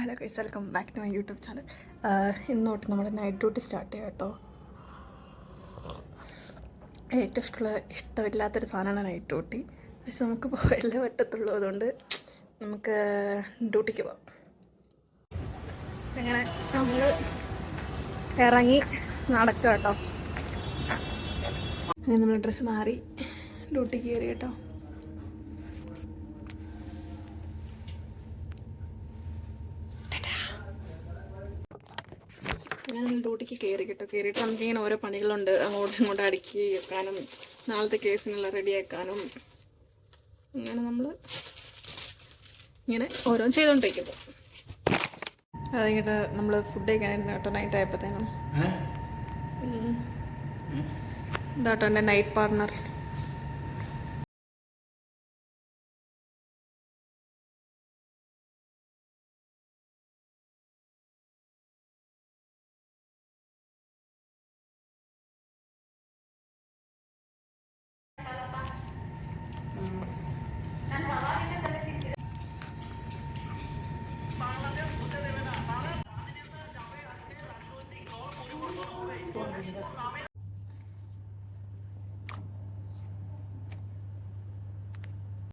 Hello guys, welcome back to my YouTube channel. ഇന്ന് തൊട്ട് നമ്മുടെ നൈറ്റ് ഡ്യൂട്ടി സ്റ്റാർട്ട് ചെയ്യാം കേട്ടോ. ഏറ്റവും ഇഷ്ടമില്ലാത്തൊരു സാധനമാണ് നൈറ്റ് ഡ്യൂട്ടി. പക്ഷെ നമുക്ക് പോയല്ലേ പറ്റത്തുള്ളൂ. അതുകൊണ്ട് നമുക്ക് ഡ്യൂട്ടിക്ക് പോവാം. അങ്ങനെ നമ്മൾ ഇറങ്ങി നടക്കുക കേട്ടോ. അങ്ങനെ നമ്മൾ ഡ്രസ്സ് മാറി ഡ്യൂട്ടിക്ക് കയറി കേട്ടോ. ഞാൻ നിങ്ങൾ ഡ്യൂട്ടിക്ക് കയറിയിട്ട് നമുക്കിങ്ങനെ ഓരോ പണികളുണ്ട്. അങ്ങോട്ടും ഇങ്ങോട്ടും അടുക്കി വെക്കാനും നാളത്തെ കേസിനുള്ള റെഡിയാക്കാനും അങ്ങനെ നമ്മൾ ഇങ്ങനെ ഓരോന്ന് ചെയ്തുകൊണ്ടിരിക്കുന്നു. അത് കഴിഞ്ഞിട്ട് നമ്മൾ ഫുഡ് കഴിക്കാനായിരുന്നു കേട്ടോ. നൈറ്റ് ആയപ്പോഴത്തേനും ഇതാട്ടോ എൻ്റെ നൈറ്റ് പാർട്ണർ.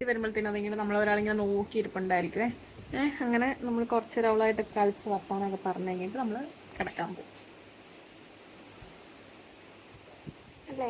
വരുമ്പോഴത്തേനും അതിങ്ങനെ നമ്മളൊരാളിങ്ങനെ നോക്കിയിരിപ്പുണ്ടായിരിക്കുമേ. അങ്ങനെ നമ്മൾ കുറച്ചേരം അവളായിട്ട് കളിച്ച് വർത്താനൊക്കെ പറഞ്ഞു കഴിഞ്ഞിട്ട് നമ്മൾ കിടക്കാൻ പോകും അല്ലേ.